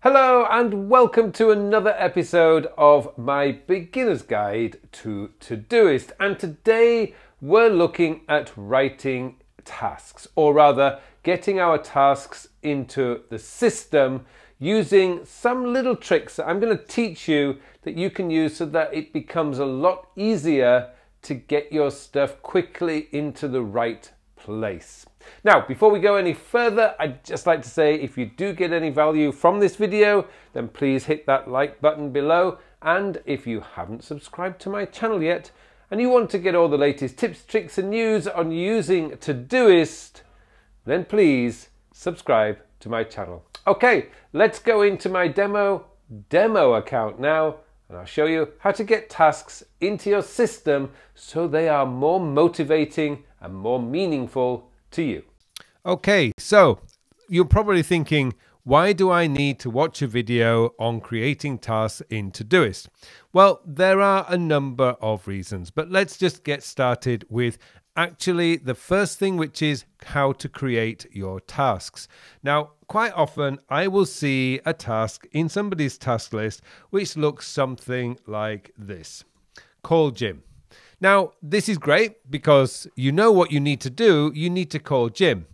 Hello and welcome to another episode of my Beginner's Guide to Todoist. And today we're looking at writing tasks, or rather getting our tasks into the system using some little tricks that I'm going to teach you that you can use so that it becomes a lot easier to get your stuff quickly into the right place. Now, before we go any further, I'd just like to say if you do get any value from this video, then please hit that like button below. And if you haven't subscribed to my channel yet, and you want to get all the latest tips, tricks and news on using Todoist, then please subscribe to my channel. Okay, let's go into my demo account now, and I'll show you how to get tasks into your system so they are more motivating and more meaningful to you. Okay, so you're probably thinking, why do I need to watch a video on creating tasks in Todoist? Well, there are a number of reasons, but let's just get started with actually the first thing, which is how to create your tasks. Now, quite often I will see a task in somebody's task list which looks something like this: call Jim. Now, this is great because you know what you need to do. You need to call Jim.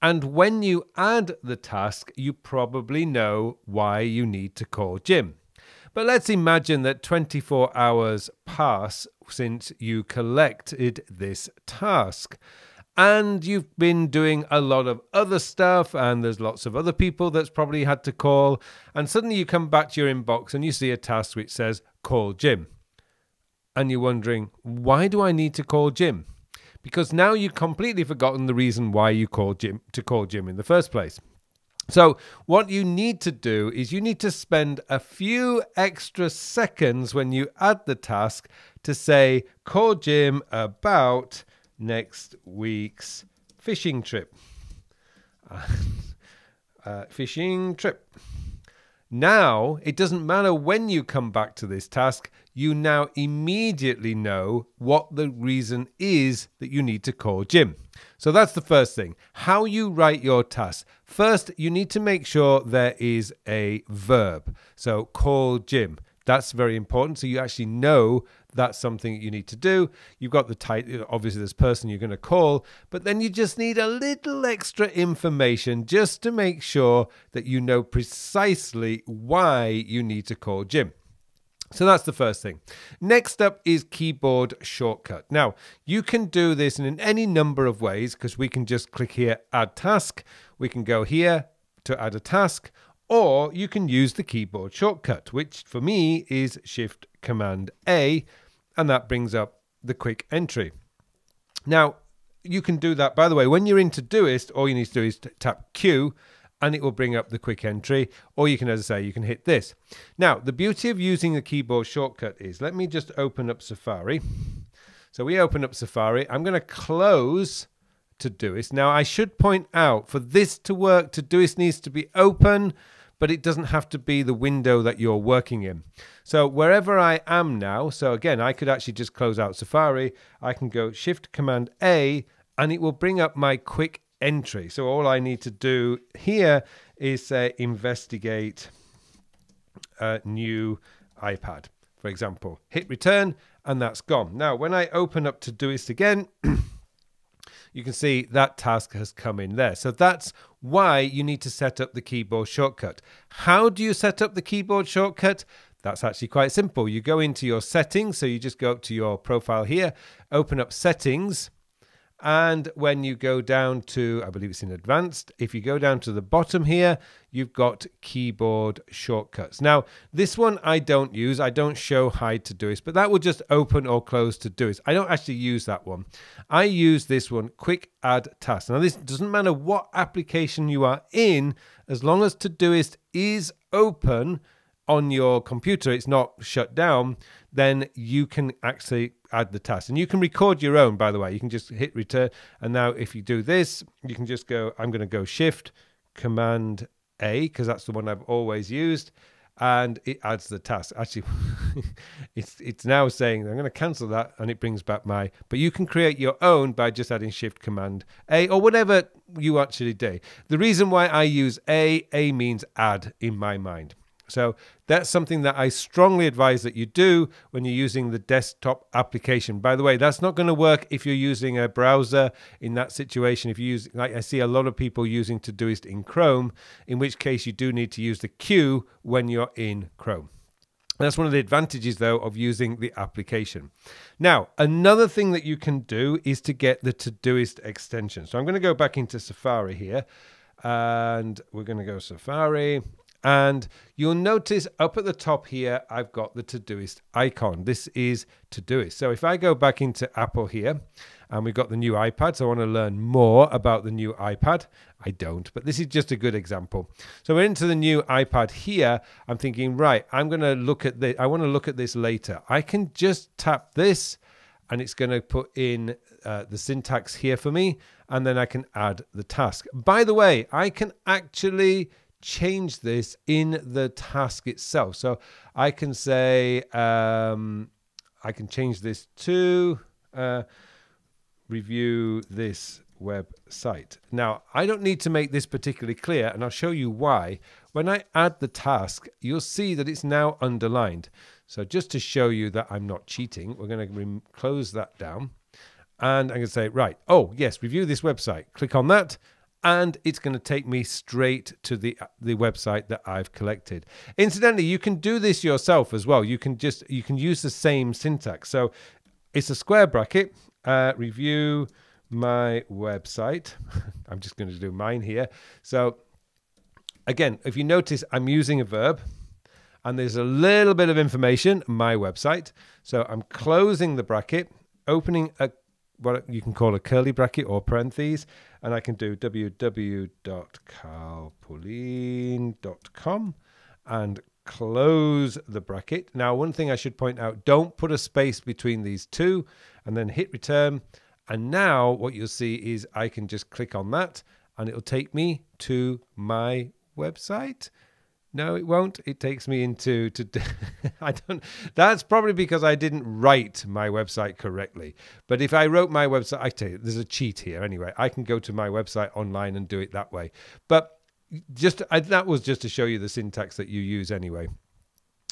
And when you add the task, you probably know why you need to call Jim. But let's imagine that 24 hours pass since you collected this task. And you've been doing a lot of other stuff, and there's lots of other people that's probably had to call. And suddenly you come back to your inbox and you see a task which says, call Jim. And you're wondering, why do I need to call Jim? Because now you've completely forgotten the reason why you called Jim in the first place. So what you need to do is you need to spend a few extra seconds when you add the task to say, call Jim about next week's fishing trip. Fishing trip. Now, it doesn't matter when you come back to this task, you now immediately know what the reason is that you need to call Jim. So that's the first thing. How you write your task. First, you need to make sure there is a verb. So call Jim. That's very important. So you actually know that's something you need to do. You've got the title, obviously this person you're going to call, but then you just need a little extra information just to make sure that you know precisely why you need to call Jim. So that's the first thing. Next up is keyboard shortcut. Now, you can do this in any number of ways because we can just click here, add task. We can go here to add a task, or you can use the keyboard shortcut, which for me is Shift Command A, and that brings up the quick entry. Now, you can do that, by the way, when you're in Todoist, all you need to do is tap Q, and it will bring up the quick entry, or you can, as I say, you can hit this. Now, the beauty of using the keyboard shortcut is, let me just open up Safari. So we open up Safari. I'm going to close Todoist. Now, I should point out, for this to work, Todoist needs to be open, but it doesn't have to be the window that you're working in. So wherever I am now, so again, I could actually just close out Safari. I can go Shift Command A, and it will bring up my quick entry. So all I need to do here is say investigate a new iPad, for example. Hit return, and that's gone. Now, when I open up Todoist again, you can see that task has come in there. So that's why you need to set up the keyboard shortcut. How do you set up the keyboard shortcut? That's actually quite simple. You go into your settings. So you just go up to your profile here, open up settings. And when you go down to, I believe it's in advanced, if you go down to the bottom here, you've got keyboard shortcuts. Now, this one I don't use. I don't show hide Todoist, but that will just open or close Todoist. I don't actually use that one. I use this one, quick add task. Now, this doesn't matter what application you are in, as long as Todoist is open on your computer, it's not shut down, then you can actually add the task. And you can record your own, by the way. You can just hit return. And now if you do this, you can just go, I'm going to go Shift Command A, because that's the one I've always used. And it adds the task. Actually, it's now saying, I'm going to cancel that, and it brings back my, but you can create your own by just adding Shift Command A, or whatever you actually do. The reason why I use A means add in my mind. So that's something that I strongly advise that you do when you're using the desktop application. By the way, that's not going to work if you're using a browser in that situation. If you use, like I see a lot of people using Todoist in Chrome, in which case you do need to use the Q when you're in Chrome. That's one of the advantages, though, of using the application. Now, another thing that you can do is to get the Todoist extension. So I'm going to go back into Safari here, and we're going to go Safari. And you'll notice up at the top here, I've got the Todoist icon. This is Todoist. So if I go back into Apple here, and we've got the new iPad, so I want to learn more about the new iPad. I don't, but this is just a good example. So we're into the new iPad here. I'm thinking, right, I'm going to look at this. I want to look at this later. I can just tap this, and it's going to put in the syntax here for me, and then I can add the task. By the way, I can actually change this in the task itself. So I can say, I can change this to review this website. Now, I don't need to make this particularly clear, and I'll show you why. When I add the task, you'll see that it's now underlined. So just to show you that I'm not cheating, we're going to close that down. And I'm going to say, right, oh, yes, review this website. Click on that. And it's going to take me straight to the website that I've collected. Incidentally, you can do this yourself as well. You can use the same syntax. So it's a square bracket, review my website. I'm just going to do mine here. So again, if you notice, I'm using a verb, and there's a little bit of information, my website. So I'm closing the bracket, opening what you can call a curly bracket or parentheses, and I can do www.carlpullein.com and close the bracket. Now, one thing I should point out, don't put a space between these two, and then hit return. And now what you'll see is I can just click on that, and it'll take me to my website. No, it won't. It takes me into I don't. That's probably because I didn't write my website correctly. But if I wrote my website, I tell you, there's a cheat here anyway. I can go to my website online and do it that way. But that was just to show you the syntax that you use anyway.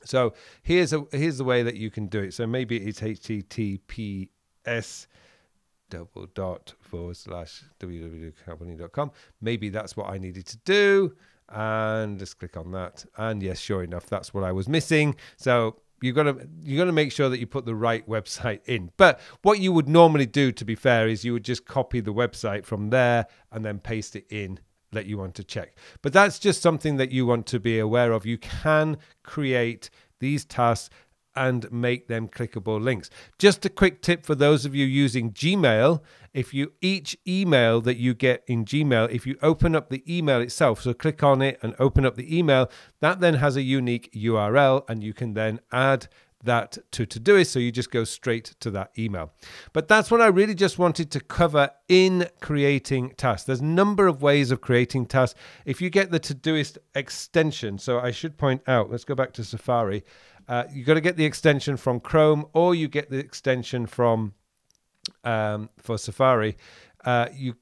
So here's the way that you can do it. So maybe it's https://www.carlpullein.com. Maybe that's what I needed to do. And just click on that, and yes, sure enough, that's what I was missing. So you're gonna make sure that you put the right website in. But what you would normally do, to be fair, is you would just copy the website from there and then paste it in that you want to check. But that's just something that you want to be aware of. You can create these tasks and make them clickable links. Just a quick tip for those of you using Gmail: each email that you get in Gmail, if you open up the email itself, so click on it and open up the email, that then has a unique URL, and you can then add that to Todoist, so you just go straight to that email. But that's what I really just wanted to cover in creating tasks. There's a number of ways of creating tasks. If you get the Todoist extension, so I should point out, let's go back to Safari. You've got to get the extension from Chrome, or you get the extension from for Safari.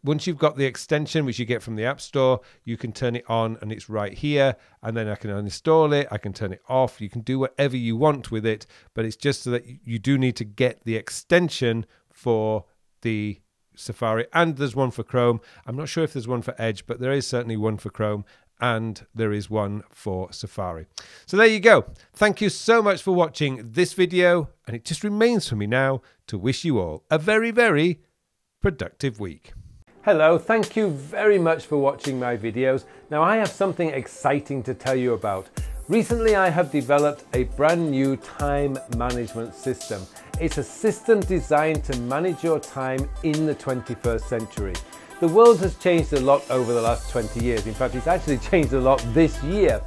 Once you've got the extension, which you get from the App Store, you can turn it on, and it's right here. And then I can uninstall it. I can turn it off. You can do whatever you want with it, but it's just so that you do need to get the extension for the Safari. And there's one for Chrome. I'm not sure if there's one for Edge, but there is certainly one for Chrome, and there is one for Safari. So there you go. Thank you so much for watching this video, and it just remains for me now to wish you all a very, very productive week. Hello, thank you very much for watching my videos. Now I have something exciting to tell you about. Recently I have developed a brand new time management system. It's a system designed to manage your time in the 21st century. The world has changed a lot over the last 20 years. In fact, it's actually changed a lot this year.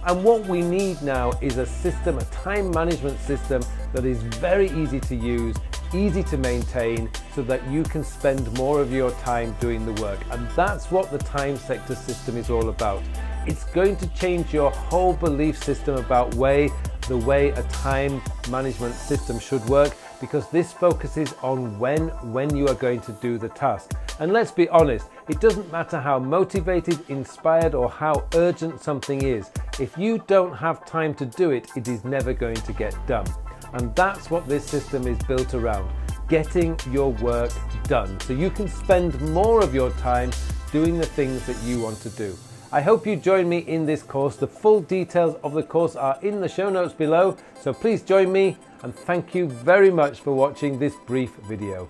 And what we need now is a system, a time management system that is very easy to use, easy to maintain, so that you can spend more of your time doing the work. And that's what the time sector system is all about. It's going to change your whole belief system about the way a time management system should work, because this focuses on when you are going to do the task. And let's be honest, It doesn't matter how motivated, inspired, or how urgent something is. If you don't have time to do it, it is never going to get done. And that's what this system is built around, getting your work done, so you can spend more of your time doing the things that you want to do. I hope you join me in this course. The full details of the course are in the show notes below, so please join me, and thank you very much for watching this brief video.